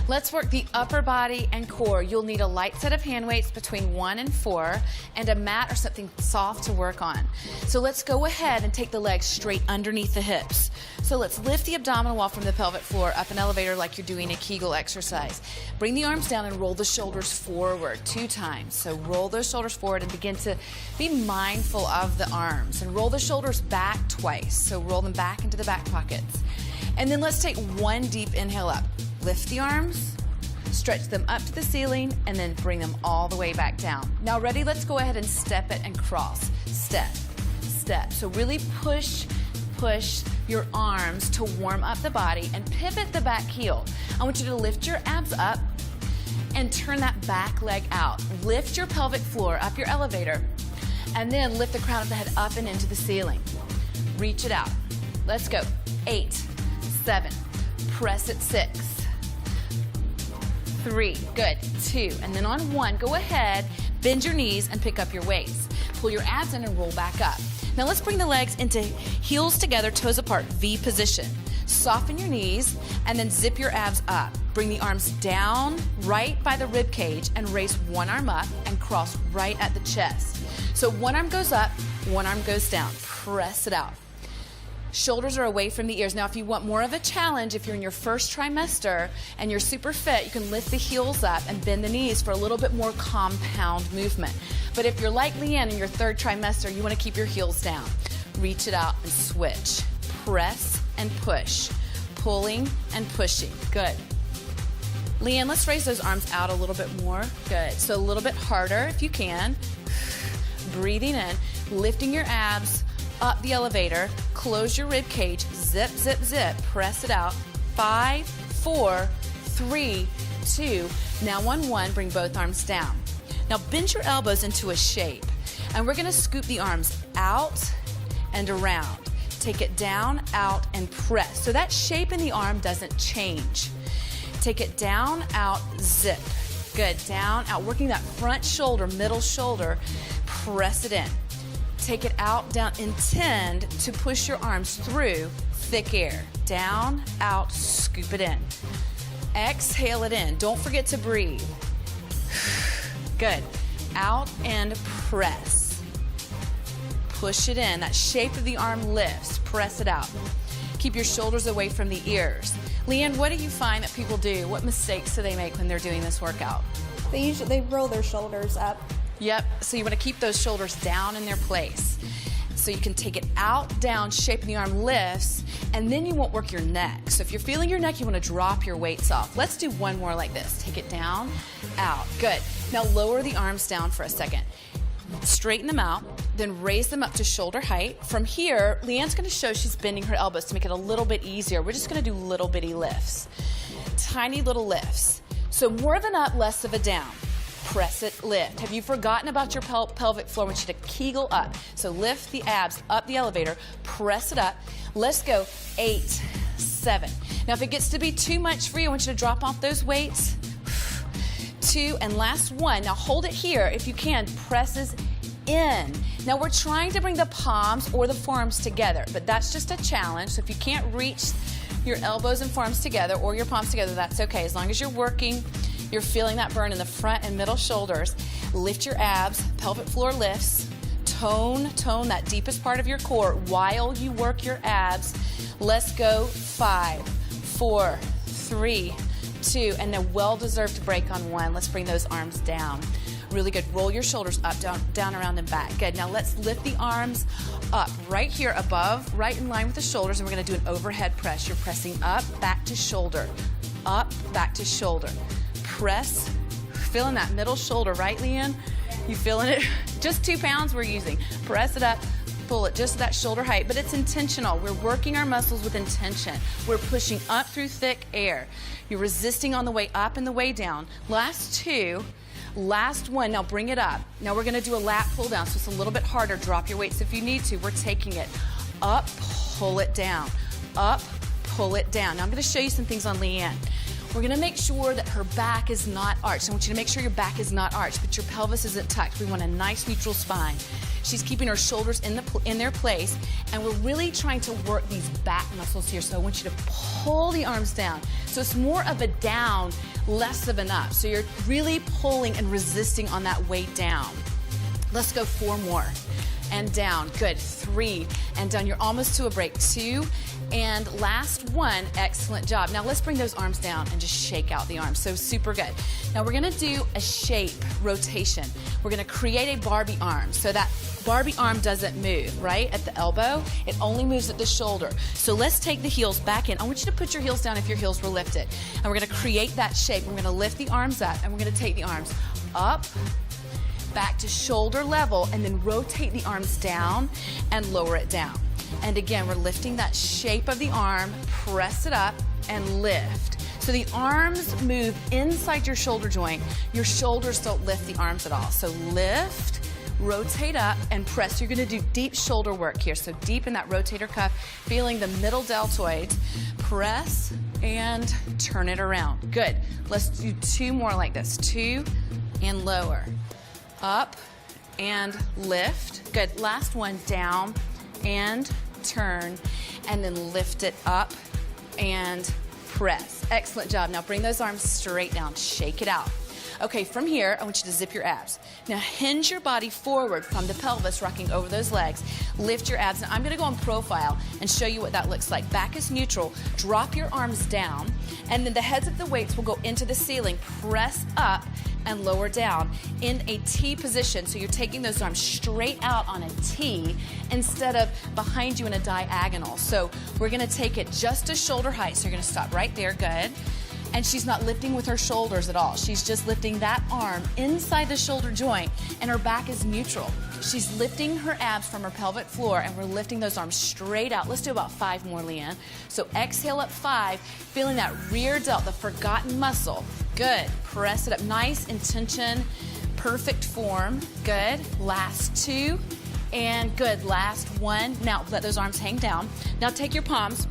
Let's work the upper body and core. You'll need a light set of hand weights between 1 and 4 and a mat or something soft to work on. So let's go ahead and take the legs straight underneath the hips. So let's lift the abdominal wall from the pelvic floor up an elevator like you're doing a Kegel exercise. Bring the arms down and roll the shoulders forward 2 times. So roll those shoulders forward and begin to be mindful of the arms. And roll the shoulders back twice. So roll them back into the back pockets. And then let's take 1 deep inhale up. Lift the arms, stretch them up to the ceiling, and then bring them all the way back down. Now ready, let's go ahead and step it and cross. Step, step. So really push your arms to warm up the body and pivot the back heel. I want you to lift your abs up and turn that back leg out. Lift your pelvic floor up your elevator, and then lift the crown of the head up and into the ceiling. Reach it out. Let's go. 8, 7, press it 6, 3, good, 2, and then on 1, go ahead, bend your knees and pick up your weights. Pull your abs in and roll back up. Now let's bring the legs into heels together, toes apart, V position. Soften your knees and then zip your abs up. Bring the arms down right by the rib cage and raise one arm up and cross right at the chest. So one arm goes up, one arm goes down. Press it out. Shoulders are away from the ears. Now, if you want more of a challenge, if you're in your first trimester and you're super fit, you can lift the heels up and bend the knees for a little bit more compound movement. But if you're like Leanne in your 3rd trimester, you want to keep your heels down. Reach it out and switch. Press and push. Pulling and pushing. Good. Leanne, let's raise those arms out a little bit more. Good. So a little bit harder if you can. Breathing in, lifting your abs up the elevator, close your rib cage, zip, zip, zip, press it out. 5, 4, 3, 2. Now on 1, bring both arms down. Now bend your elbows into a shape, and we're gonna scoop the arms out and around. Take it down, out, and press. So that shape in the arm doesn't change. Take it down, out, zip. Good, down, out, working that front shoulder, middle shoulder, press it in. Take it out, down, intend to push your arms through thick air. Down, out, scoop it in. Exhale it in. Don't forget to breathe. Good. Out and press. Push it in. That shape of the arm lifts. Press it out. Keep your shoulders away from the ears. Leanne, what do you find that people do? What mistakes do they make when they're doing this workout? They roll their shoulders up. Yep, so you want to keep those shoulders down in their place. So you can take it out, down, shape of the arm lifts, and then you won't work your neck. So if you're feeling your neck, you want to drop your weights off. Let's do one more like this. Take it down, out. Good. Now lower the arms down for a second. Straighten them out, then raise them up to shoulder height. From here, Leanne's going to show she's bending her elbows to make it a little bit easier. We're just going to do little bitty lifts. Tiny little lifts. So more of an up, less of a down. Press it, lift. Have you forgotten about your pelvic floor? I want you to Kegel up. So lift the abs up the elevator, press it up. Let's go. 8, 7. Now if it gets to be too much for you, I want you to drop off those weights. 2, and last 1. Now hold it here if you can. Presses in. Now we're trying to bring the palms or the forearms together, but that's just a challenge. So if you can't reach your elbows and forearms together or your palms together, that's okay. As long as you're working, you're feeling that burn in the front and middle shoulders. Lift your abs, pelvic floor lifts. Tone that deepest part of your core while you work your abs. Let's go. 5, 4, 3, 2, and a well-deserved break on 1. Let's bring those arms down. Really good. Roll your shoulders up, down, around, and back. Good. Now let's lift the arms up right here above, right in line with the shoulders, and we're going to do an overhead press. You're pressing up, back to shoulder, up, back to shoulder. Press, feeling that middle shoulder, right, Leanne? You feeling it? Just 2 pounds we're using. Press it up, pull it just to that shoulder height, but it's intentional. We're working our muscles with intention. We're pushing up through thick air. You're resisting on the way up and the way down. Last 2, last 1. Now bring it up. Now we're gonna do a lat pull down, so it's a little bit harder. Drop your weights if you need to. We're taking it up, pull it down. Up, pull it down. Now I'm gonna show you some things on Leanne. We're gonna make sure that her back is not arched. I want you to make sure your back is not arched, but your pelvis isn't tucked. We want a nice neutral spine. She's keeping her shoulders in their place, and we're really trying to work these back muscles here. So I want you to pull the arms down. So it's more of a down, less of an up. So you're really pulling and resisting on that weight down. Let's go 4 more. And down, good, 3, and down. You're almost to a break, 2, and last 1, excellent job. Now let's bring those arms down and just shake out the arms, so super good. Now we're gonna do a shape rotation. We're gonna create a Barbie arm, so that Barbie arm doesn't move, right? At the elbow, it only moves at the shoulder. So let's take the heels back in. I want you to put your heels down if your heels were lifted. And we're gonna create that shape. We're gonna lift the arms up, and we're gonna take the arms up, back to shoulder level, and then rotate the arms down and lower it down. And again, we're lifting that shape of the arm, press it up and lift. So the arms move inside your shoulder joint. Your shoulders don't lift the arms at all. So lift, rotate up, and press. You're gonna do deep shoulder work here. So deep in that rotator cuff, feeling the middle deltoid. Press and turn it around. Good. Let's do 2 more like this. 2 and lower. Up and lift. Good. Last one, down and turn, and then lift it up and press. Excellent job. Now bring those arms straight down. Shake it out. Okay, from here, I want you to zip your abs. Now hinge your body forward from the pelvis, rocking over those legs. Lift your abs. Now I'm gonna go on profile and show you what that looks like. Back is neutral. Drop your arms down, and then the heads of the weights will go into the ceiling. Press up and lower down in a T position. So you're taking those arms straight out on a T instead of behind you in a diagonal. So we're gonna take it just to shoulder height. So you're gonna stop right there, good. And she's not lifting with her shoulders at all. She's just lifting that arm inside the shoulder joint, and her back is neutral. She's lifting her abs from her pelvic floor, and we're lifting those arms straight out. Let's do about 5 more, Leanne. So exhale up 5, feeling that rear delt, the forgotten muscle. Good. Press it up. Nice intention, perfect form. Good. Last 2, and good. Last 1. Now let those arms hang down. Now take your palms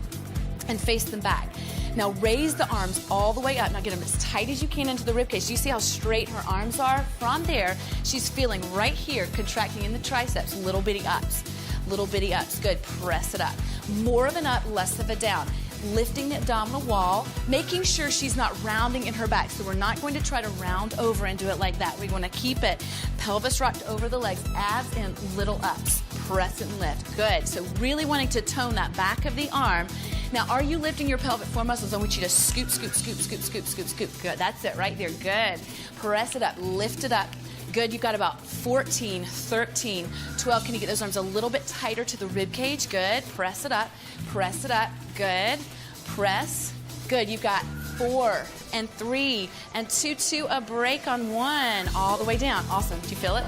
and face them back. Now raise the arms all the way up. Now get them as tight as you can into the ribcage. Do you see how straight her arms are? From there, she's feeling right here, contracting in the triceps, little bitty ups. Little bitty ups, good, press it up. More of an up, less of a down. Lifting the abdominal wall, making sure she's not rounding in her back. So we're not going to try to round over and do it like that. We want to keep it pelvis rocked over the legs, abs in, little ups. Press and lift, good. So really wanting to tone that back of the arm. Now, are you lifting your pelvic floor muscles? I want you to scoop, scoop, scoop, scoop, scoop, scoop, scoop. Good, that's it right there, good. Press it up, lift it up. Good, you've got about 14, 13, 12. Can you get those arms a little bit tighter to the rib cage? Good, press it up, good. Press, good. You've got 4 and 3 and 2, a break on 1, all the way down. Awesome, do you feel it?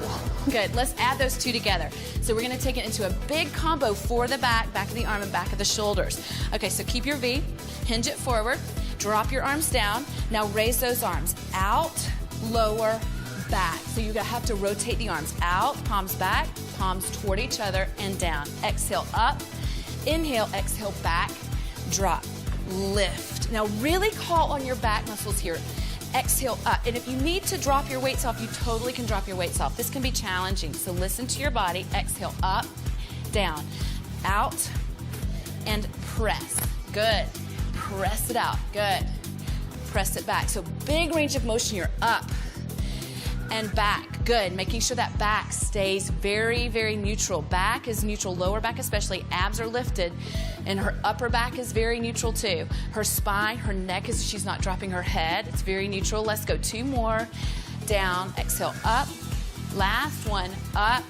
Good, let's add those 2 together. So we're gonna take it into a big combo for the back of the arm and back of the shoulders. Okay, so keep your V, hinge it forward, drop your arms down. Now raise those arms out, lower, back. So you have to rotate the arms out, palms back, palms toward each other, and down. Exhale up, inhale, exhale back, drop, lift. Now really call on your back muscles here. Exhale up. And if you need to drop your weights off, you totally can drop your weights off. This can be challenging. So listen to your body. Exhale up, down, out, and press. Good. Press it out. Good. Press it back. So big range of motion here. Up and back. Good. Making sure that back stays very, very neutral. Back is neutral, lower back especially. Abs are lifted, and her upper back is very neutral too. Her spine, her neck is, she's not dropping her head. It's very neutral. Let's go 2 more. Down, exhale, up. Last one, up,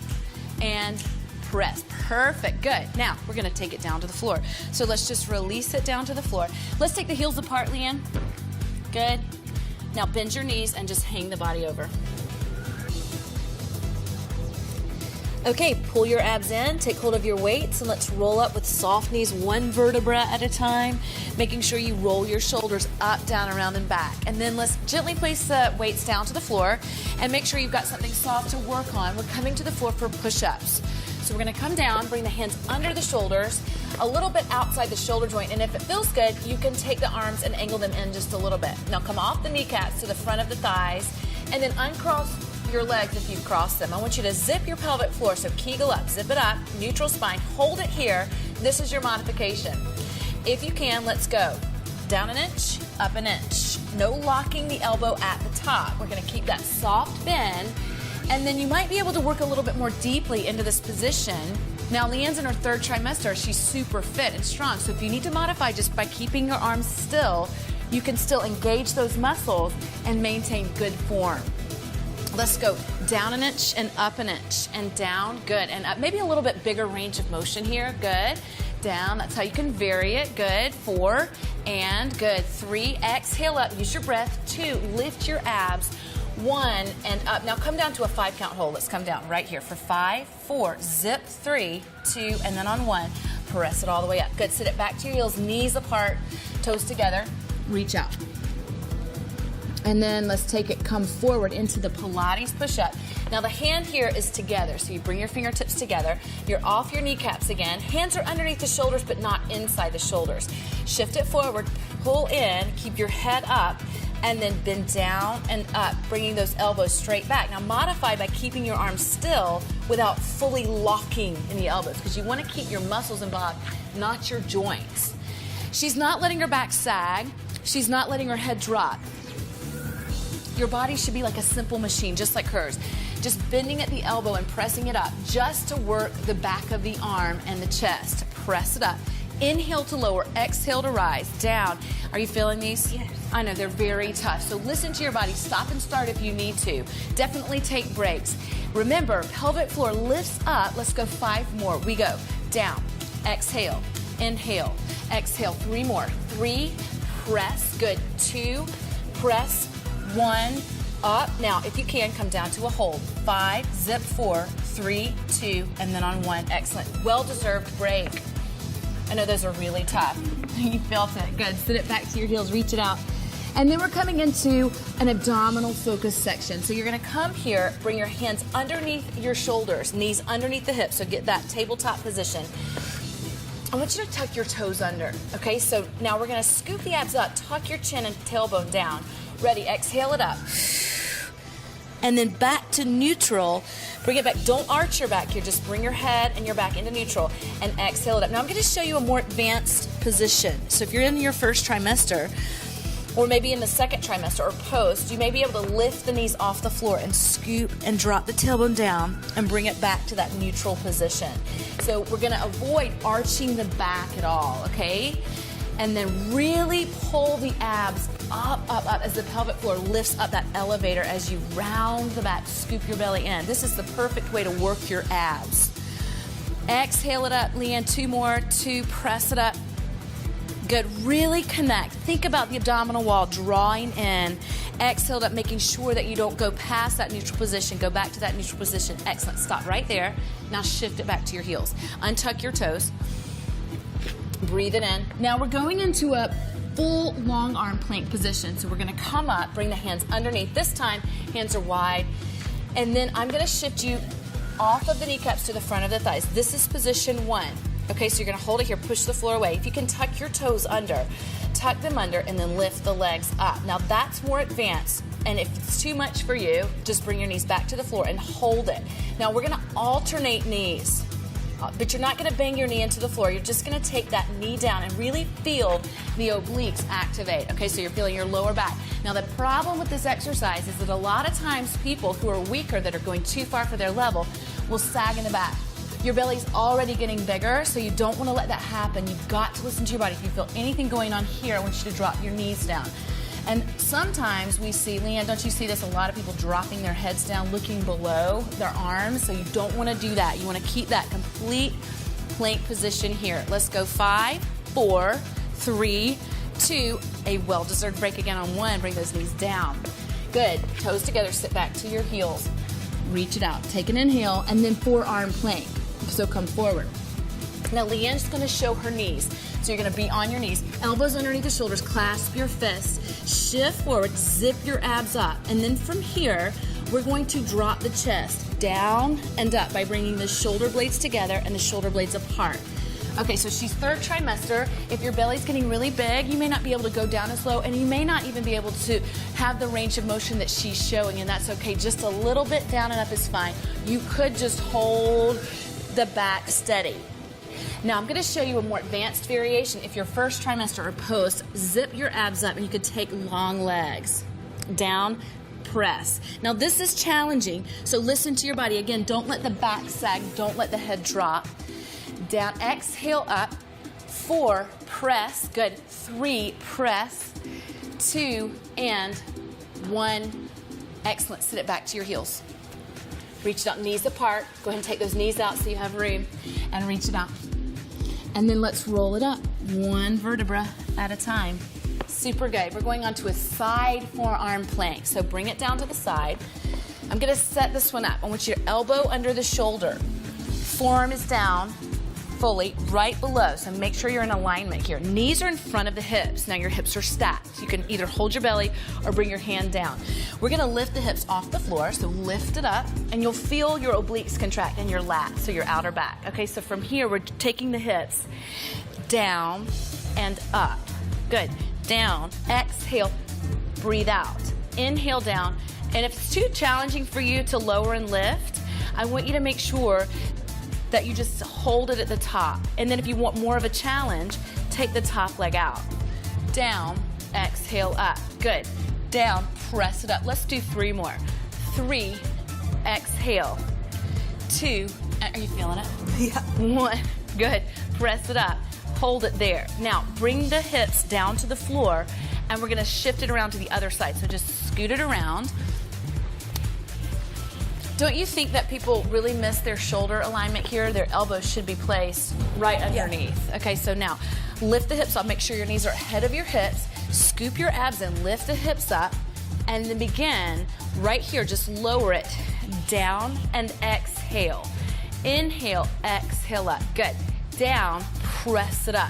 and press. Perfect. Good. Now, we're going to take it down to the floor. So let's just release it down to the floor. Let's take the heels apart, Leanne. Good. Now bend your knees and just hang the body over. Okay, pull your abs in, take hold of your weights, and let's roll up with soft knees, 1 vertebra at a time, making sure you roll your shoulders up, down, around, and back. And then let's gently place the weights down to the floor and make sure you've got something soft to work on. We're coming to the floor for push-ups. So we're gonna come down, bring the hands under the shoulders, a little bit outside the shoulder joint, and if it feels good, you can take the arms and angle them in just a little bit. Now come off the kneecaps to the front of the thighs, and then uncross your legs if you've crossed them. I want you to zip your pelvic floor, so Kegel up, zip it up, neutral spine, hold it here. This is your modification. If you can, let's go. Down an inch, up an inch. No locking the elbow at the top. We're gonna keep that soft bend, and then you might be able to work a little bit more deeply into this position. Now, Leanne's in her 3rd trimester. She's super fit and strong, so if you need to modify just by keeping your arms still, you can still engage those muscles and maintain good form. Let's go down an inch and up an inch, and down, good, and up. Maybe a little bit bigger range of motion here, good. Down, that's how you can vary it, good. 4, and good. 3, exhale up, use your breath. 2, lift your abs. 1, and up. Now come down to a 5 count hold. Let's come down right here for 5, 4, zip, 3, 2, and then on 1, press it all the way up. Good, sit it back to your heels, knees apart, toes together, reach out. And then let's take it, come forward into the Pilates push-up. Now the hand here is together, so you bring your fingertips together. You're off your kneecaps again. Hands are underneath the shoulders, but not inside the shoulders. Shift it forward, pull in, keep your head up, and then bend down and up, bringing those elbows straight back. Now modify by keeping your arms still without fully locking in the elbows, because you want to keep your muscles involved, not your joints. She's not letting her back sag. She's not letting her head drop. Your body should be like a simple machine, just like hers. Just bending at the elbow and pressing it up, just to work the back of the arm and the chest. Press it up. Inhale to lower, exhale to rise, down. Are you feeling these? Yes. I know, they're very tough. So listen to your body. Stop and start if you need to. Definitely take breaks. Remember, pelvic floor lifts up. Let's go 5 more. We go down, exhale, inhale, exhale. 3 more. 3, press, good. 2, press, 1, up. Now, if you can, come down to a hold. 5, zip, 4, 3, 2, and then on 1. Excellent. Well-deserved break. I know those are really tough. You felt it. Good. Sit it back to your heels. Reach it out. And then we're coming into an abdominal focus section. So you're going to come here, bring your hands underneath your shoulders, knees underneath the hips. So get that tabletop position. I want you to tuck your toes under. Okay, so now we're going to scoop the abs up, tuck your chin and tailbone down. Ready, exhale it up. And then back to neutral. Bring it back. Don't arch your back here. Just bring your head and your back into neutral and exhale it up. Now I'm going to show you a more advanced position. So if you're in your 1st trimester, or maybe in the 2nd trimester or post, you may be able to lift the knees off the floor and scoop and drop the tailbone down and bring it back to that neutral position. So we're going to avoid arching the back at all, okay? And then really pull the abs up, up, up as the pelvic floor lifts up that elevator as you round the back, scoop your belly in. This is the perfect way to work your abs. Exhale it up, Leanne. 2 more. 2, press it up. Good. Really connect. Think about the abdominal wall, drawing in. Exhale it up, making sure that you don't go past that neutral position. Go back to that neutral position. Excellent. Stop right there. Now shift it back to your heels. Untuck your toes. Breathe it in. Now we're going into a full long arm plank position. So we're going to come up, bring the hands underneath. This time, hands are wide. And then I'm going to shift you off of the kneecaps to the front of the thighs. This is position 1. Okay, so you're going to hold it here, push the floor away. If you can tuck your toes under, tuck them under, and then lift the legs up. Now that's more advanced. And if it's too much for you, just bring your knees back to the floor and hold it. Now we're going to alternate knees. But you're not going to bang your knee into the floor. You're just going to take that knee down and really feel the obliques activate. Okay, so you're feeling your lower back. Now the problem with this exercise is that a lot of times people who are weaker, that are going too far for their level, will sag in the back. Your belly's already getting bigger, so you don't want to let that happen. You've got to listen to your body. If you feel anything going on here, I want you to drop your knees down. And sometimes we see, Leanne, don't you see this? A lot of people dropping their heads down, looking below their arms. So you don't want to do that. You want to keep that complete plank position here. Let's go 5, 4, 3, 2. A well-deserved break again on 1. Bring those knees down. Good. Toes together. Sit back to your heels. Reach it out. Take an inhale, and then forearm plank. So come forward. Now Leanne's going to show her knees. So you're going to be on your knees, elbows underneath the shoulders, clasp your fists, shift forward, zip your abs up. And then from here, we're going to drop the chest down and up by bringing the shoulder blades together and the shoulder blades apart. Okay, so she's third trimester. If your belly's getting really big, you may not be able to go down as low, and you may not even be able to have the range of motion that she's showing, and that's okay. Just a little bit down and up is fine. You could just hold the back steady. Now I'm going to show you a more advanced variation. If you're first trimester or post, zip your abs up and you could take long legs. Down, press. Now this is challenging, so listen to your body. Again, don't let the back sag, don't let the head drop. Down, exhale up. 4, press. Good. 3, press. 2, and 1. Excellent. Sit it back to your heels. Reach it out, knees apart. Go ahead and take those knees out so you have room. And reach it out. And then let's roll it up. 1 vertebra at a time. Super good. We're going on to a side forearm plank. So bring it down to the side. I'm going to set this one up. I want your elbow under the shoulder. Forearm is down fully, right below. So make sure you're in alignment here. Knees are in front of the hips. Now your hips are stacked. You can either hold your belly or bring your hand down. We're going to lift the hips off the floor. So lift it up, and you'll feel your obliques contract in your lats, so your outer back. Okay, so from here, we're taking the hips down and up. Good. Down, exhale, breathe out. Inhale down. And if it's too challenging for you to lower and lift, I want you to make sure that you just hold it at the top. And then if you want more of a challenge, take the top leg out. Down, exhale up. Good. Down, press it up. Let's do 3 more. 3, exhale. 2, are you feeling it? Yeah. 1, good. Press it up. Hold it there. Now, bring the hips down to the floor, and we're gonna shift it around to the other side. So just scoot it around. Don't you think that people really miss their shoulder alignment here? Their elbows should be placed right underneath. Okay, so now lift the hips up. Make sure your knees are ahead of your hips. Scoop your abs and lift the hips up. And then begin right here. Just lower it down and exhale. Inhale, exhale up. Good. Down, press it up.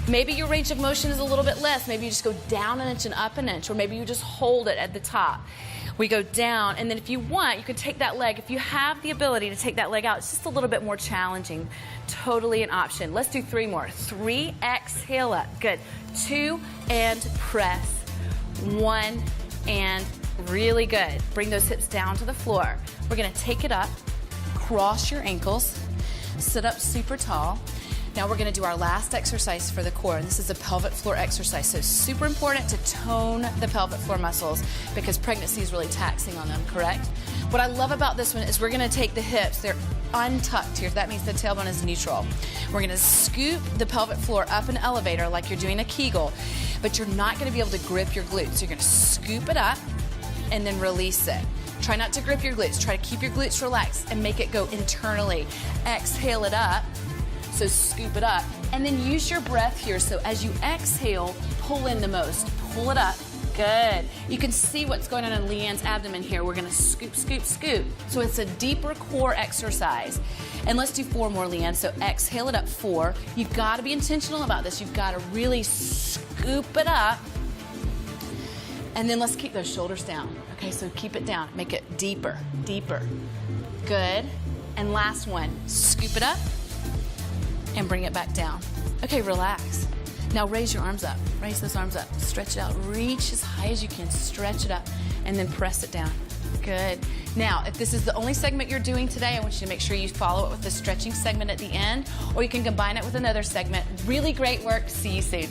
Maybe your range of motion is a little bit less. Maybe you just go down an inch and up an inch, or maybe you just hold it at the top. We go down, and then if you want, you can take that leg. If you have the ability to take that leg out, it's just a little bit more challenging. Totally an option. Let's do 3 more. 3, exhale up. Good. 2, and press. 1, and really good. Bring those hips down to the floor. We're gonna take it up, cross your ankles, sit up super tall. Now we're going to do our last exercise for the core, and this is a pelvic floor exercise. So super important to tone the pelvic floor muscles because pregnancy is really taxing on them, correct? What I love about this one is we're going to take the hips, they're untucked here. That means the tailbone is neutral. We're going to scoop the pelvic floor up an elevator like you're doing a Kegel, but you're not going to be able to grip your glutes. You're going to scoop it up and then release it. Try not to grip your glutes. Try to keep your glutes relaxed and make it go internally. Exhale it up. So scoop it up, and then use your breath here. So as you exhale, pull in the most. Pull it up. Good. You can see what's going on in Leanne's abdomen here. We're going to scoop, scoop, scoop. So it's a deeper core exercise. And let's do 4 more, Leanne. So exhale it up. 4. You've got to be intentional about this. You've got to really scoop it up. And then let's keep those shoulders down. Okay, so keep it down. Make it deeper, deeper. Good. And last one. Scoop it up. And bring it back down. Okay, relax. Now raise your arms up. Raise those arms up. Stretch it out. Reach as high as you can. Stretch it up. And then press it down. Good. Now, if this is the only segment you're doing today, I want you to make sure you follow it with the stretching segment at the end, or you can combine it with another segment. Really great work. See you soon.